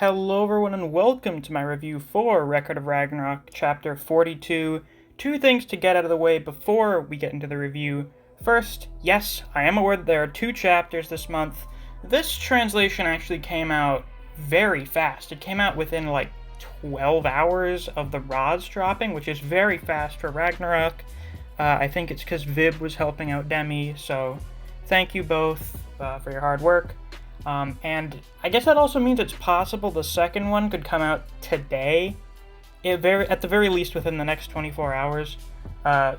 Hello everyone and welcome to my review for Record of Ragnarok, Chapter 42. Two things to get out of the way before we get into the review. First, yes, I am aware that there are two chapters this month. This translation actually came out very fast. It came out within like 12 hours of the Roz dropping, which is very fast for Ragnarok. I think it's because Vib was helping out Demi, so thank you both for your hard work. And I guess that also means it's possible the second one could come out today, at the very least within the next 24 hours.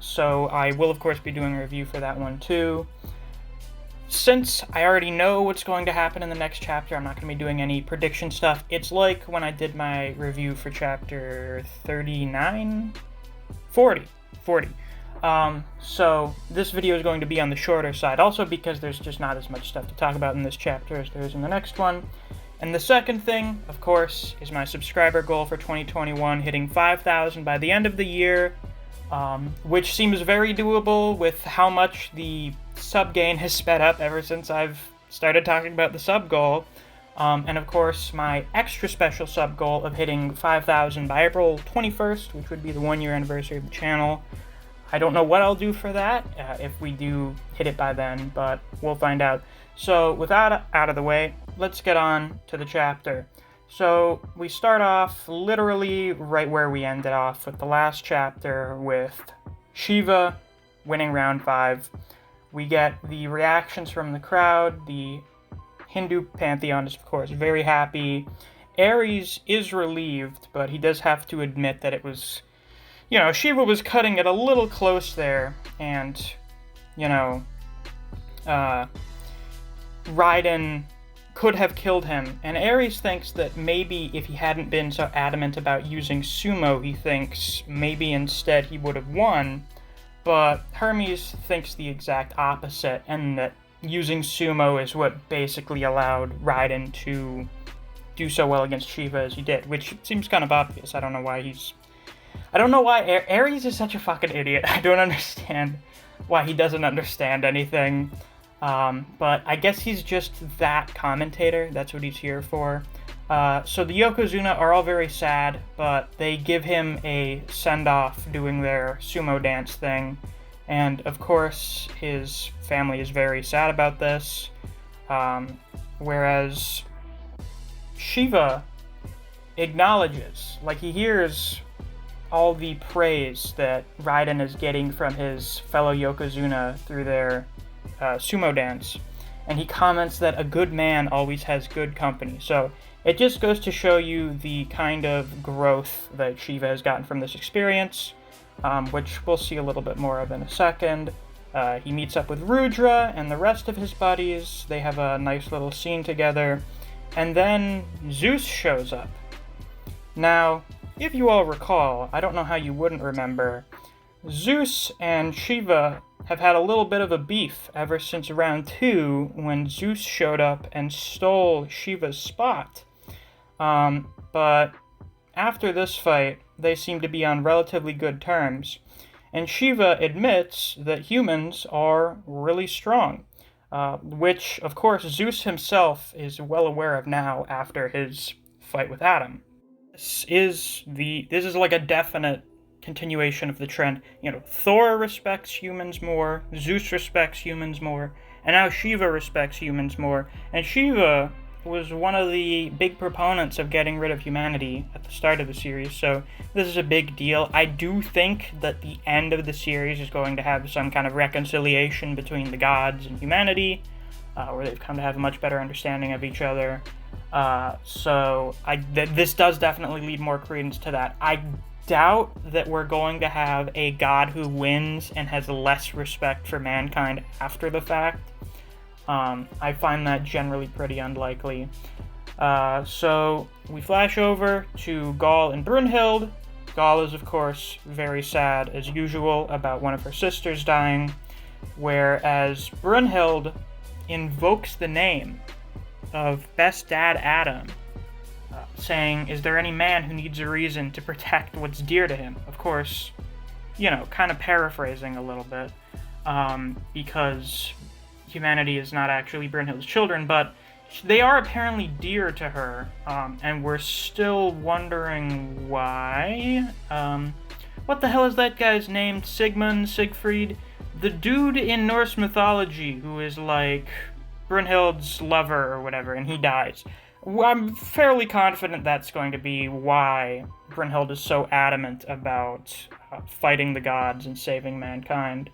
So I will, of course, be doing a review for that one too. Since I already know what's going to happen in the next chapter, I'm not going to be doing any prediction stuff. It's like when I did my review for chapter 39? 40. So this video is going to be on the shorter side, also because there's just not as much stuff to talk about in this chapter as there is in the next one. And the second thing, of course, is my subscriber goal for 2021, hitting 5,000 by the end of the year, which seems very doable with how much the sub gain has sped up ever since I've started talking about the sub goal. And of course, my extra special sub goal of hitting 5,000 by April 21st, which would be the 1-year anniversary of the channel. I don't know what I'll do for that, if we do hit it by then, but we'll find out. So, with that out of the way, let's get on to the chapter. So, we start off literally right where we ended off with the last chapter, with Shiva winning round 5. We get the reactions from the crowd. The Hindu pantheon is, of course, very happy. Ares is relieved, but he does have to admit that it was... Shiva was cutting it a little close there, and, Raiden could have killed him, and Ares thinks that maybe if he hadn't been so adamant about using sumo, he thinks maybe instead he would have won, but Hermes thinks the exact opposite, and that using sumo is what basically allowed Raiden to do so well against Shiva as he did, which seems kind of obvious. I don't know why Ares is such a fucking idiot. I don't understand why he doesn't understand anything. But I guess he's just that commentator. That's what he's here for. So the Yokozuna are all very sad, but they give him a send-off doing their sumo dance thing. And of course, his family is very sad about this. Whereas Shiva acknowledges, like he hears all the praise that Raiden is getting from his fellow Yokozuna through their sumo dance, and he comments that a good man always has good company. So it just goes to show you the kind of growth that Shiva has gotten from this experience, which we'll see a little bit more of in a second. He meets up with Rudra and the rest of his buddies. They have a nice little scene together, and then Zeus shows up. Now, if you all recall, I don't know how you wouldn't remember, Zeus and Shiva have had a little bit of a beef ever since round 2 when Zeus showed up and stole Shiva's spot. But after this fight, they seem to be on relatively good terms, and Shiva admits that humans are really strong, which, of course, Zeus himself is well aware of now after his fight with Adam. This is like a definite continuation of the trend. Thor respects humans more, Zeus respects humans more, and now Shiva respects humans more. And Shiva was one of the big proponents of getting rid of humanity at the start of the series, so this is a big deal. I do think that the end of the series is going to have some kind of reconciliation between the gods and humanity, where they've come to have a much better understanding of each other. So this does definitely lead more credence to that. I doubt that we're going to have a god who wins and has less respect for mankind after the fact. I find that generally pretty unlikely. So we flash over to Gaul and Brunhild. Gaul is, of course, very sad, as usual, about one of her sisters dying, whereas Brunhild invokes the name of Best Dad Adam, saying, is there any man who needs a reason to protect what's dear to him? Of course, kind of paraphrasing a little bit, because humanity is not actually Brunhild's children, but they are apparently dear to her, and we're still wondering why. What the hell is that guy's name? Siegfried? The dude in Norse mythology who is like Brynhild's lover or whatever, and he dies. I'm fairly confident that's going to be why Brynhild is so adamant about fighting the gods and saving mankind.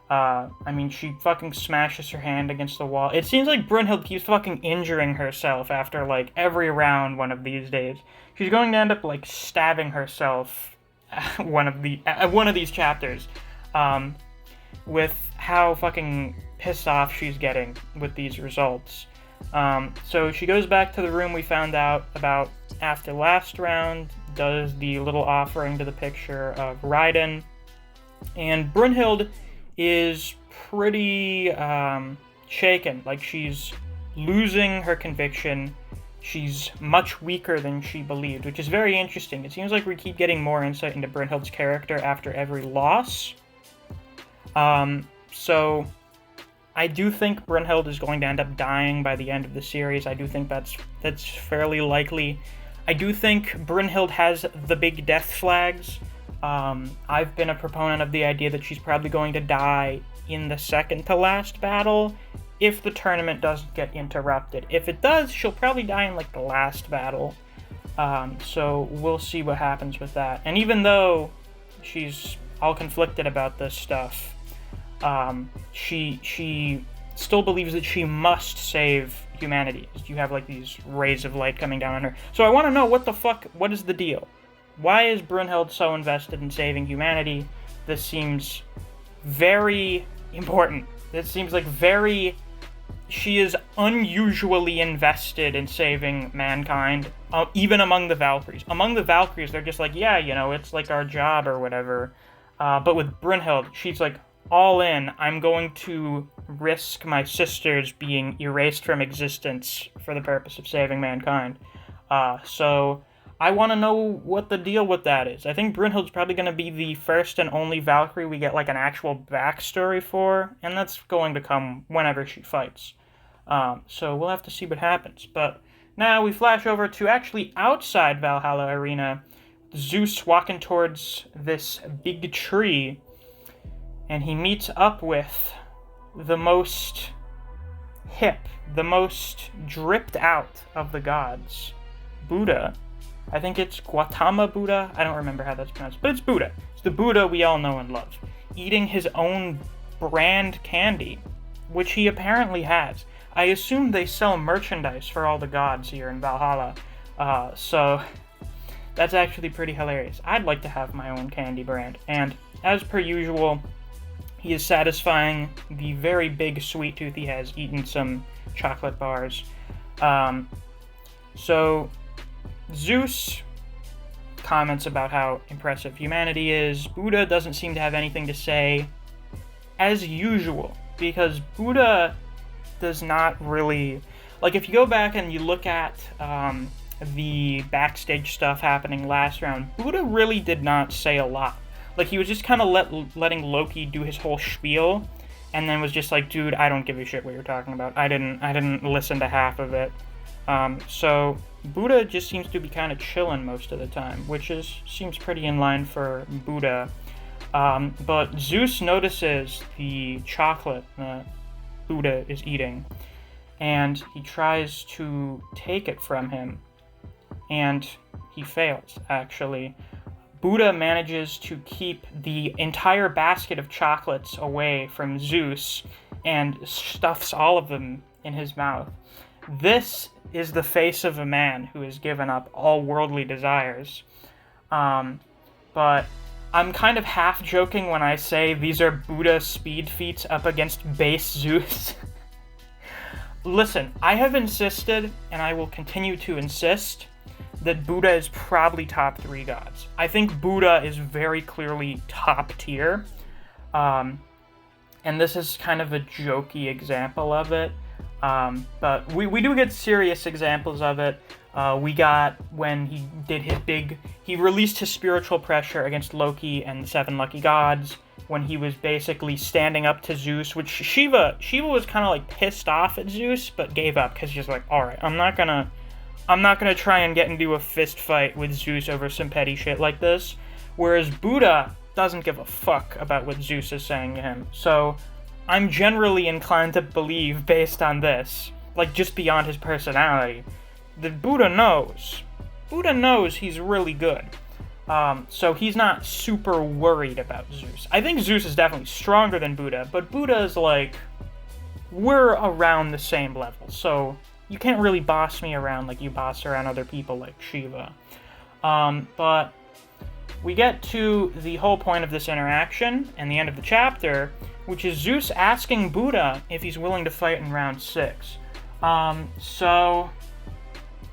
I mean, she fucking smashes her hand against the wall. It seems like Brynhild keeps fucking injuring herself after, like, every round one of these days. She's going to end up, like, stabbing herself one of these chapters, with how fucking pissed off she's getting with these results. So she goes back to the room we found out about after last round, does the little offering to the picture of Raiden, and Brynhild is pretty shaken. Like, she's losing her conviction. She's much weaker than she believed, which is very interesting. It seems like we keep getting more insight into Brynhild's character after every loss. So I do think Brynhild is going to end up dying by the end of the series. I do think that's fairly likely. I do think Brynhild has the big death flags. I've been a proponent of the idea that she's probably going to die in the second to last battle if the tournament doesn't get interrupted. If it does, she'll probably die in, like, the last battle. So we'll see what happens with that. And even though she's all conflicted about this stuff, she still believes that she must save humanity. You have, like, these rays of light coming down on her. So I want to know, what is the deal? Why is Brynhild so invested in saving humanity? This seems very important. This seems like she is unusually invested in saving mankind, even among the Valkyries. Among the Valkyries, they're just like, yeah, it's like our job or whatever. But with Brynhild, she's like, all in. I'm going to risk my sisters being erased from existence for the purpose of saving mankind. So I want to know what the deal with that is. I think Brynhild's probably going to be the first and only Valkyrie we get, like, an actual backstory for, and that's going to come whenever she fights. So we'll have to see what happens. But now we flash over to actually outside Valhalla Arena, Zeus walking towards this big tree, and he meets up with the most hip, the most dripped out of the gods, Buddha. I think it's Gautama Buddha. I don't remember how that's pronounced, but it's Buddha. It's the Buddha we all know and love, eating his own brand candy, which he apparently has. I assume they sell merchandise for all the gods here in Valhalla, so that's actually pretty hilarious. I'd like to have my own candy brand, and as per usual, he is satisfying the very big sweet tooth he has, eating some chocolate bars. So Zeus comments about how impressive humanity is. Buddha doesn't seem to have anything to say, as usual, because Buddha does not really... Like, if you go back and you look at the backstage stuff happening last round, Buddha really did not say a lot. Like, he was just kind of letting Loki do his whole spiel, and then was just like, dude, I don't give a shit what you're talking about. I didn't listen to half of it. So Buddha just seems to be kind of chilling most of the time, which seems pretty in line for Buddha. But Zeus notices the chocolate that Buddha is eating, and he tries to take it from him, and he fails, actually. Buddha manages to keep the entire basket of chocolates away from Zeus and stuffs all of them in his mouth. This is the face of a man who has given up all worldly desires. But I'm kind of half joking when I say these are Buddha speed feats up against base Zeus. Listen, I have insisted, and I will continue to insist, that Buddha is probably top 3 gods. I think Buddha is very clearly top tier. And this is kind of a jokey example of it. But we do get serious examples of it. We got when he released his spiritual pressure against Loki and the 7 lucky gods. when he was basically standing up to Zeus, which Shiva was kind of like pissed off at Zeus, but gave up because she's like, all right, I'm not gonna try and get into a fist fight with Zeus over some petty shit like this. Whereas Buddha doesn't give a fuck about what Zeus is saying to him. So I'm generally inclined to believe, based on this, like just beyond his personality, that Buddha knows. Buddha knows he's really good. So he's not super worried about Zeus. I think Zeus is definitely stronger than Buddha, but Buddha is like, we're around the same level, so you can't really boss me around like you boss around other people like Shiva. But we get to the whole point of this interaction and the end of the chapter, which is Zeus asking Buddha if he's willing to fight in round 6.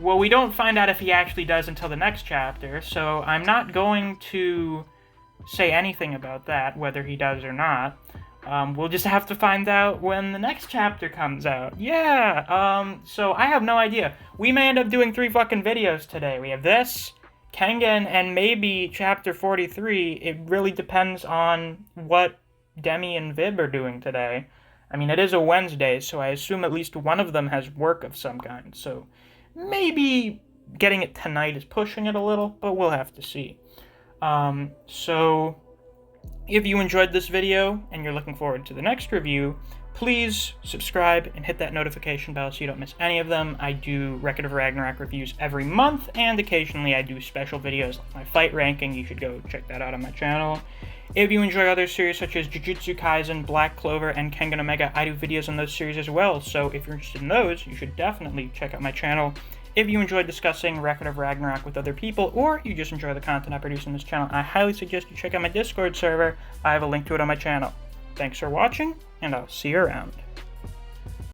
Well, we don't find out if he actually does until the next chapter, so I'm not going to say anything about that, whether he does or not. We'll just have to find out when the next chapter comes out. Yeah, so I have no idea. We may end up doing 3 fucking videos today. We have this, Kengan, and maybe chapter 43. It really depends on what Demi and Vib are doing today. I mean, it is a Wednesday, so I assume at least one of them has work of some kind, so maybe getting it tonight is pushing it a little, but we'll have to see. So if you enjoyed this video and you're looking forward to the next review, please subscribe and hit that notification bell so you don't miss any of them. I do Record of Ragnarok reviews every month, and occasionally I do special videos like my fight ranking. You should go check that out on my channel. If you enjoy other series such as Jujutsu Kaisen, Black Clover, and Kengan Omega, I do videos on those series as well, so if you're interested in those, you should definitely check out my channel. If you enjoy discussing Record of Ragnarok with other people, or you just enjoy the content I produce on this channel, I highly suggest you check out my Discord server. I have a link to it on my channel. Thanks for watching, and I'll see you around.